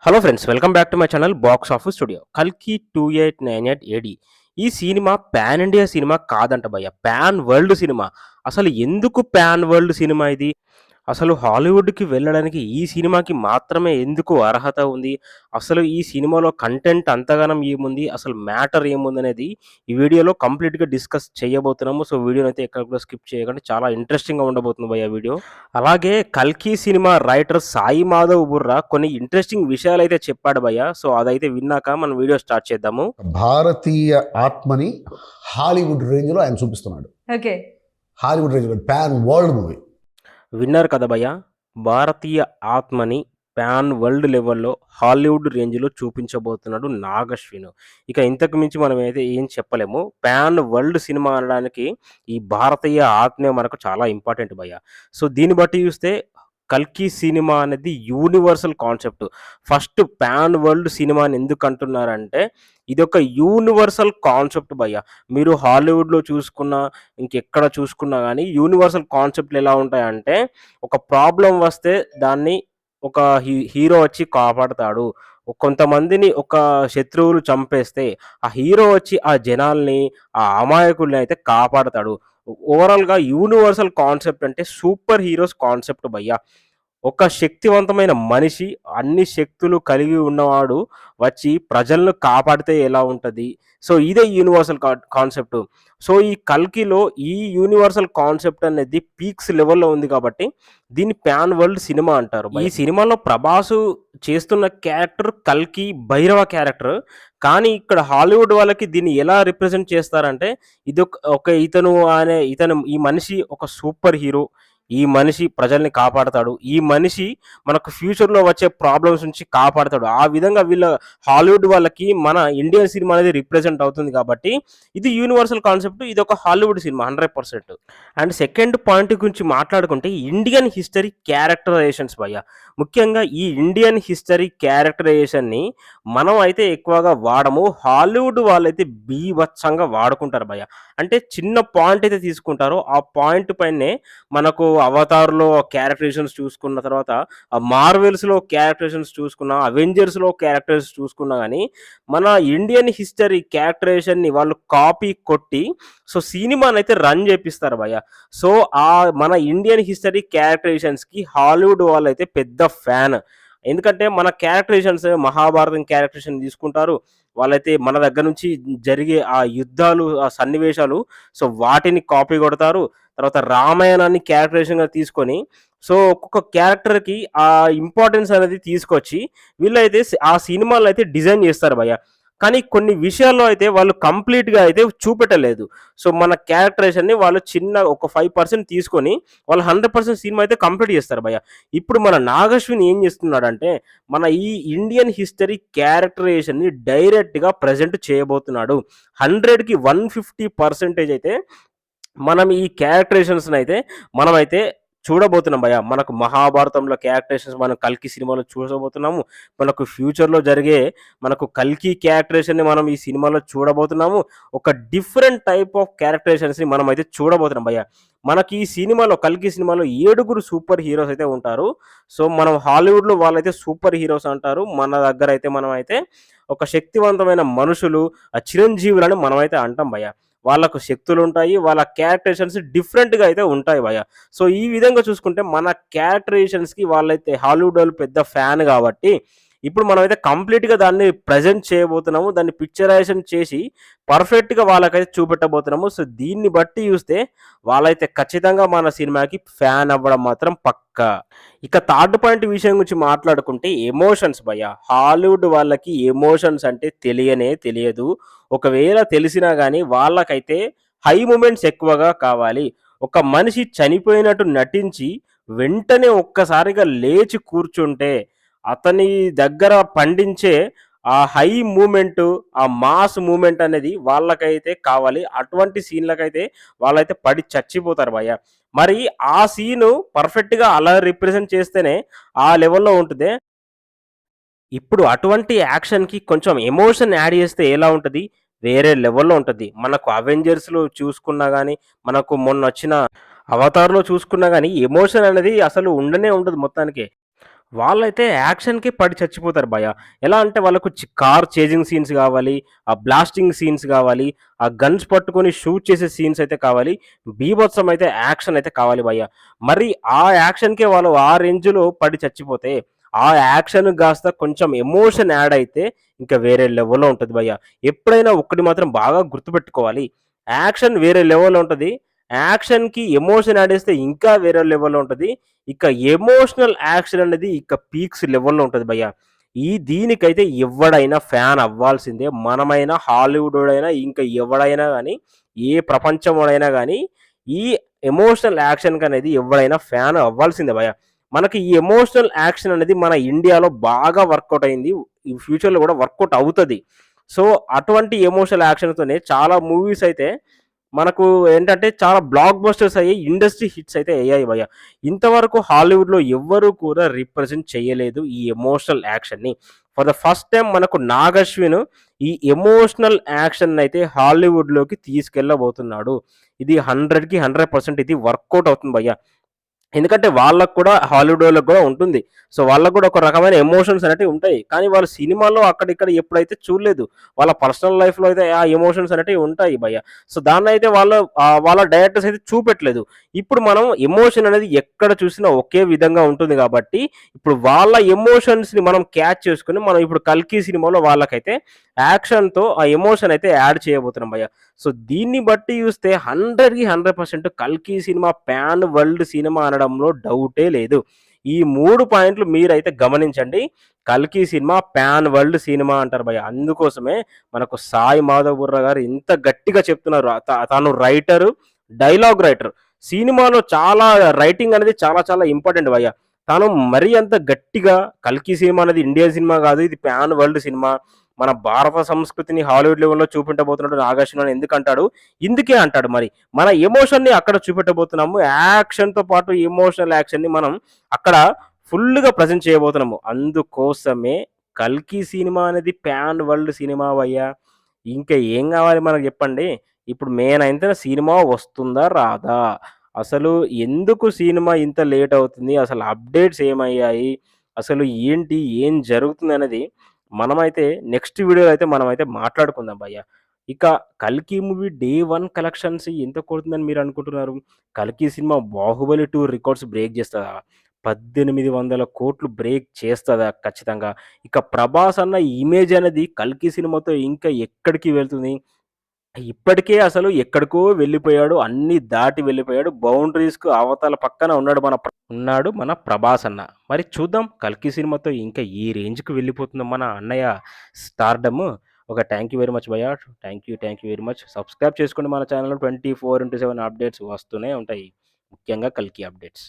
Hello friends, welcome back to my channel box office studio. 'కల్కి 2898 ఏడీ' ఈ cinema pan India cinema కాదంట భయ్య. Pan world cinema. అసలు ఎందుకు పాన్ వరల్డ్ సినిమా ఇది? అసలు హాలీవుడ్‌కి వెళ్ళడానికి ఈ సినిమాకి మాత్రమే ఎందుకు అర్హత ఉంది? అసలు ఈ సినిమాలో కంటెంట్ అంతగనం ఏముంది? అసలు మ్యాటర్ ఏముందనేది ఈ వీడియోలో కంప్లీట్‌గా డిస్కస్ చేయబోతున్నాము. సో, వీడియోనైతే ఎక్కడ కూడా స్కిప్ చేయకండి. చాలా ఇంట్రెస్టింగ్‌గా ఉండబోతుంది భయ్య వీడియో. అలాగే 'కల్కి' సినిమా రైటర్ సాయి మాధవ్ బుర్రా కొన్ని ఇంట్రెస్టింగ్ విషయాలైతే చెప్పాడు భయ్య. సో, అదైతే విన్నాక మనం వీడియో స్టార్ట్ చేద్దాము. భారతీయ ఆత్మని హాలీవుడ్ రేంజ్లో ఆయన చూపిస్తున్నాడు. ఓకే. హాలీవుడ్ రేంజ్లో పాన్ వరల్డ్ మూవీ. విన్నారు కదా భయ్య. భారతీయ ఆత్మని పాన్ వరల్డ్ లెవెల్‌లో హాలీవుడ్ రేంజ్‌లో చూపించబోతున్నాడు నాగశ్విన్. ఇక ఇంతకు మించి మనమైతే ఏం చెప్పలేము. పాన్ వరల్డ్ సినిమా అనడానికి ఈ భారతీయ ఆత్మే మనకు చాలా ఇంపార్టెంట్ భయ్య. సో, దీన్ని బట్టి చూస్తే 'కల్కి' సినిమా అనేది universal concept. First pan world cinema అని ఎందుకు అంటున్నారంటే, ఇదొక యూనివర్సల్ కాన్సెప్ట్ భయ్య. మీరు హాలీవుడ్‌లో చూసుకున్నా, ఇంకెక్కడ చూసుకున్నా గానీ యూనివర్సల్ కాన్సెప్ట్‌లు ఎలా ఉంటాయంటే, ఒక ప్రాబ్లమ్ వస్తే దాన్ని ఒక హీరో వచ్చి కాపాడతాడు. కొంతమందిని ఒక శత్రువులు చంపేస్తే, ఆ హీరో వచ్చి ఆ జనాల్ని, ఆ అమాయకుల్ని అయితే కాపాడతాడు. ఓవరాల్‌గా యూనివర్సల్ కాన్సెప్ట్ అంటే సూపర్ హీరోస్ కాన్సెప్ట్ భయ్య. ఒక శక్తివంతమైన మనిషి, అన్ని శక్తులు కలిగి ఉన్నవాడు వచ్చి ప్రజలను కాపాడితే ఎలా ఉంటది? సో, ఇదే యూనివర్సల్ కాన్సెప్ట్. సో, ఈ 'కల్కిలో' ఈ యూనివర్సల్ కాన్సెప్ట్ అనేది పీక్స్ లెవెల్‌లో ఉంది కాబట్టి దీన్ని పాన్ వరల్డ్ సినిమా అంటారు. ఈ సినిమాలో ప్రభాసు చేస్తున్న క్యారెక్టర్ 'కల్కి భైరవ' క్యారెక్టర్. కానీ ఇక్కడ హాలీవుడ్ వాళ్ళకి దీన్ని ఎలా రిప్రజెంట్ చేస్తారంటే, ఇతను ఈ మనిషి ఒక సూపర్ హీరో. ఈ మనిషి ప్రజల్ని కాపాడతాడు. ఈ మనిషి మనకు ఫ్యూచర్‌లో వచ్చే ప్రాబ్లమ్స్ నుంచి కాపాడతాడు. ఆ విధంగా వీళ్ళ హాలీవుడ్ వాళ్ళకి మన ఇండియన్ సినిమా అనేది రిప్రజెంట్ అవుతుంది కాబట్టి ఇది యూనివర్సల్ కాన్సెప్ట్. ఇదొక Hollywood cinema 100%. And second point గురించి మాట్లాడుకుంటే ఇండియన్ హిస్టరీ క్యారెక్టరైజేషన్స్ భయ్య. ముఖ్యంగా ఈ ఇండియన్ హిస్టరీ క్యారెక్టరైజేషన్‌ని మనం అయితే ఎక్కువగా వాడము. హాలీవుడ్ వాళ్ళైతే బీభత్సంగా వాడుకుంటారు భయ్య. అంటే చిన్న పాయింట్ అయితే తీసుకుంటారో ఆ పాయింట్ పైనే మనకు 'అవతార్‌లో' క్యారెక్టరైజేషన్స్ చూసుకున్న తర్వాత, 'మార్వెల్స్‌లో' క్యారెక్టరైజేషన్స్ చూసుకున్నా, 'అవెంజర్స్‌లో' క్యారెక్టర్స్ చూసుకున్నా గానీ, మన ఇండియన్ హిస్టరీ క్యారెక్టరైజేషన్‌ని వాళ్ళు కాపీ కొట్టి సో, సినిమానైతే రన్ జేపిస్తారు భయ్య. సో, మన ఇండియన్ హిస్టరీ క్యారెక్టరైజేషన్స్‌కి హాలీవుడ్ వాళ్ళైతే పెద్ద ఫ్యాన్. ఎందుకంటే మన క్యారెక్టరైజేషన్స్ 'మహాభారతం' క్యారెక్టరైజేషన్ తీసుకుంటారు. వాళ్ళైతే మన దగ్గర నుంచి జరిగే ఆ యుద్ధాలు, ఆ సన్నివేశాలు సో, వాటిని కాపీ కొడతారు. తర్వాత రామాయణాన్ని క్యారెక్టరైజేషన్‌గా తీసుకొని, సో, ఒక్కొక్క క్యారెక్టర్‌కి ఆ ఇంపార్టెన్స్ అనేది తీసుకొచ్చి వీళ్ళైతే ఆ సినిమాలో అయితే డిజైన్ చేస్తారు భయ్య. కానీ కొన్ని విషయాల్లో అయితే వాళ్ళు కంప్లీట్‌గా అయితే చూపెట్టలేదు. సో, మన క్యారెక్టరైజేషన్‌ని వాళ్ళు చిన్న ఒక 5% తీసుకొని వాళ్ళు 100% సినిమా అయితే కంప్లీట్ చేస్తారు భయ్య. ఇప్పుడు మన నాగశ్విన్ ఏం చేస్తున్నాడంటే, మన ఈ ఇండియన్ హిస్టరీ క్యారెక్టరైజేషన్‌ని డైరెక్ట్‌గా ప్రెజెంట్ చేయబోతున్నాడు. 100కి 150% అయితే మనం ఈ క్యారెక్టరైజేషన్స్‌నైతే మనమైతే చూడబోతున్నాం భయ్య. మనకు 'మహాభారతంలో' క్యారెక్టరైజేషన్స్ మనం 'కల్కి' సినిమాలో చూడబోతున్నాము. మనకు ఫ్యూచర్‌లో జరిగే మనకు 'కల్కి' క్యారెక్టరైజేషన్‌ని మనం ఈ సినిమాలో చూడబోతున్నాము. ఒక డిఫరెంట్ టైప్ ఆఫ్ క్యారెక్టరైజేషన్స్‌ని మనమైతే చూడబోతున్నాం భయ్య. మనకి ఈ సినిమాలో 'కల్కి' సినిమాలో 7 సూపర్ హీరోస్ అయితే ఉంటారు. సో, మనం హాలీవుడ్‌లో వాళ్ళైతే సూపర్ హీరోస్ అంటారు. మన దగ్గరైతే మనమైతే ఒక శక్తివంతమైన మనుషులు, చిరంజీవులని మనమైతే అంటాం భయ్య. వాళ్ళకు శక్తులుంటాయి. వాళ్ళ క్యారెక్టరైజేషన్స్ డిఫరెంట్‌గా అయితే ఉంటాయి భయ్య. సో, ఈ విధంగా చూసుకుంటే మన క్యారెక్టరైజేషన్స్‌కి వాళ్ళైతే హాలీవుడ్ వాళ్ళు పెద్ద ఫ్యాన్ గాబట్టి, ఇప్పుడు మనమైతే కంప్లీట్‌గా దాన్ని ప్రెజెంట్ చేయబోతున్నాము. దాన్ని పిక్చరైజేషన్ చేసి పర్ఫెక్ట్‌గా వాళ్ళకైతే చూపెట్టబోతున్నాము. సో, దీన్ని బట్టి చూస్తే వాళ్ళైతే ఖచ్చితంగా మన సినిమాకి ఫ్యాన్ అవ్వడం మాత్రం పక్కా. ఇక థర్డ్ పాయింట్ విషయం గురించి మాట్లాడుకుంటే ఎమోషన్స్ భయ్య. హాలీవుడ్ వాళ్ళకి ఎమోషన్స్ అంటే తెలియనే తెలియదు. ఒకవేళ తెలిసినా గానీ వాళ్ళకైతే హై మూమెంట్స్ ఎక్కువగా కావాలి. ఒక మనిషి చనిపోయినట్టు నటించి వెంటనే ఒక్కసారిగా లేచి కూర్చుంటే అతని దగ్గర పండించే ఆ హై మూమెంటు, ఆ మాస్ మూమెంట్ అనేది వాళ్ళకైతే కావాలి. అటువంటి సీన్‌లకైతే వాళ్ళైతే పడి చచ్చిపోతారు భయ్య. మరి ఆ సీను పర్ఫెక్ట్‌గా అలా రిప్రజెంట్ చేస్తేనే ఆ లెవెల్‌లో ఉంటది. ఇప్పుడు అటువంటి యాక్షన్‌కి కొంచెం ఎమోషన్ యాడ్ చేస్తే ఎలా ఉంటది? వేరే లెవెల్‌లో ఉంటది. మనకు 'అవెంజర్స్‌లో' చూసుకున్నా గాని, మనకు మొన్నొచ్చిన 'అవతార్‌లో' చూసుకున్నా గాని ఎమోషన్ అనేది అసలు ఉండనే ఉండదు మొత్తానికి. వాళ్ళైతే యాక్షన్‌కి పడి చచ్చిపోతారు భయ్యా. ఎలా అంటే వాళ్ళకు కార్ చేజింగ్ సీన్స్ గావాలి, ఆ బ్లాస్టింగ్ సీన్స్ గావాలి, ఆ గన్స్ పట్టుకొని షూట్ చేసే సీన్స్ అయితే కావాలి. బీభత్సం అయితే యాక్షన్ అయితే కావాలి భయ్యా. మరి ఆ యాక్షన్‌కే వాళ్ళు ఆ రేంజ్‌లో పడి చచ్చిపోతే, ఆ యాక్షన్ గాస్త కొంచెం ఎమోషన్ యాడ్ అయితే ఇంకా వేరే లెవెల్‌లో ఉంటది భయ్యా. ఎప్పుడైనా ఒక్కటి మాత్రం బాగా గుర్తుపెట్టుకోవాలి. యాక్షన్ వేరే లెవెల్‌లో ఉంటది. యాక్షన్‌కి ఎమోషన్ యాడ్ చేస్తే ఇంకా వేరే లెవెల్‌లో ఉంటది. ఇక ఎమోషనల్ యాక్షన్ అనేది ఇక పీక్స్ లెవెల్‌లో ఉంటది భయ్యా. దీనికైతే ఎవ్వడైనా ఫ్యాన్ అవ్వాల్సిందే. మనమైనా, హాలీవుడోడైనా, ఇంకా ఎవడైనా గానీ, ఏ ప్రపంచమోడైనా గానీ, ఈ ఎమోషనల్ యాక్షన్‌కనేది ఎవ్వడైనా ఫ్యాన్ అవ్వాల్సిందే భయ్యా. మనకి ఈ ఎమోషనల్ యాక్షన్ అనేది మన ఇండియాలో బాగా వర్కౌట్ అయింది. ఈ ఫ్యూచర్‌లో గూడా వర్కౌట్ అవుతది. సో, అటువంటి ఎమోషనల్ యాక్షన్‌తోనే చాలా మూవీస్ అయితే మనకు ఏంటంటే చాలా బ్లాక్ బస్టర్స్ అయ్యి ఇండస్ట్రీ హిట్స్ అయితే అయ్యాయి భయ్య. ఇంతవరకు హాలీవుడ్‌లో ఎవ్వరు కూడా రిప్రజెంట్ చేయలేదు ఈ ఎమోషనల్ యాక్షన్‌ని. ఫర్ ద ఫస్ట్ టైమ్ మనకు 'నాగ్ అశ్విన్' ఈ ఎమోషనల్ యాక్షన్‌నయితే హాలీవుడ్‌లోకి తీసుకెళ్ళబోతున్నాడు. ఇది 100కి 100% ఇది వర్కౌట్ అవుతుంది భయ్య. ఎందుకంటే వాళ్ళకి కూడా హాలీవుడోళ్ళకి గూడా ఉంటుంది. సో, వాళ్ళకి గూడా ఒక రకమైన ఎమోషన్స్ అనేటివి ఉంటాయి. కానీ వాళ్ళు సినిమాలో అక్కడిక్కడ ఎప్పుడైతే చూడలేదు. వాళ్ళ పర్సనల్ లైఫ్‌లో అయితే ఆ ఎమోషన్స్ అనేటివి ఉంటాయి భయ్య. సో, దాన్నయితే వాళ్ళ డైరెక్టర్స్ అయితే చూపెట్టలేదు. ఇప్పుడు మనం ఎమోషన్ అనేది ఎక్కడ చూసినా ఒకే విధంగా ఉంటుంది గాబట్టి, ఇప్పుడు వాళ్ళ ఎమోషన్స్‌ని మనం క్యాచ్ చేసుకొని, మనం ఇప్పుడు 'కల్కి' సినిమాలో వాళ్ళకైతే యాక్షన్‌తో ఆ ఎమోషన్ అయితే యాడ్ చేయబోతున్నాం భయ్య. సో, దీన్ని బట్టి చూస్తే 100కి 100% 'కల్కి' సినిమా పాన్ వరల్డ్ సినిమా అనడంలో డౌటే లేదు. ఈ 3 పాయింట్లు మీరైతే గమనించండి. 'కల్కి' సినిమా పాన్ వరల్డ్ సినిమా అంటారు భయ్య. అందుకోసమే మనకు సాయి మాధవ్ బుర్ర గారు ఇంత గట్టిగా చెప్తున్నారు. తను రైటరు, డైలాగ్ రైటర్. సినిమాలో చాలా రైటింగ్ అనేది చాలా చాలా ఇంపార్టెంట్ భయ్య. తను మరీ అంత గట్టిగా 'కల్కి' సినిమా అనేది ఇండియన్ సినిమా కాదు. ఇది పాన్ వరల్డ్ సినిమా. మన భారత సంస్కృతిని హాలీవుడ్ లెవెల్‌లో చూపెట్టబోతున్నాడు 'నాగార్జున' అని ఎందుకంటాడు? ఇందుకే అంటాడు మరి. మన ఎమోషన్‌ని అక్కడ చూపెట్టబోతున్నాము. యాక్షన్‌తో పాటు ఎమోషనల్ యాక్షన్‌ని మనం అక్కడ ఫుల్‌గా ప్రెజెంట్ చేయబోతున్నాము. అందుకోసమే 'కల్కి' సినిమా అనేది పాన్ వరల్డ్ సినిమా భయ్యా. ఇంకా ఏం గావాలి మనకు జెప్పండి? ఇప్పుడు మే 9న సినిమా వస్తుందా? రాదా? అసలు ఎందుకు సినిమా ఇంత లేట్ అవుతుంది? అసలు అప్డేట్స్ ఏమయ్యాయి? అసలు ఏంటి? ఏం జరుగుతుందనేది మనమైతే నెక్స్ట్ వీడియోలో అయితే మనమైతే మాట్లాడుకుందాం భయ్య. ఇక 'కల్కి' మూవీ డే 1 కలెక్షన్స్ ఎంత కొడుతుందని మీరు అనుకుంటున్నారు? 'కల్కి' సినిమా 'బాహుబలి 2' రికార్డ్స్ బ్రేక్ చేస్తదా? 1800,00,00,000 బ్రేక్ చేస్తదా ఖచ్చితంగా? ఇక 'ప్రభాస్' అన్న ఇమేజ్ అనేది 'కల్కి' సినిమాతో ఇంకా ఎక్కడికి వెళ్తుంది? ఇప్పటికే అసలు ఎక్కడికో వెళ్ళిపోయాడు. అన్నీ దాటి వెళ్ళిపోయాడు. బౌండరీస్‌కు అవతల పక్కన ఉన్నాడు మన 'ప్రభాస్' అన్న. మరి చూద్దాం 'కల్కి' సినిమాతో ఇంకా ఏ రేంజ్‌కి వెళ్ళిపోతుందో మన అన్నయ్య stardom. Thank you very much భయ్యా. Thank you very much. Subscribe చేసుకోండి మన ఛానెల్‌లో 24/7 అప్డేట్స్ వస్తూనే ఉంటాయి. ముఖ్యంగా 'కల్కి' అప్డేట్స్.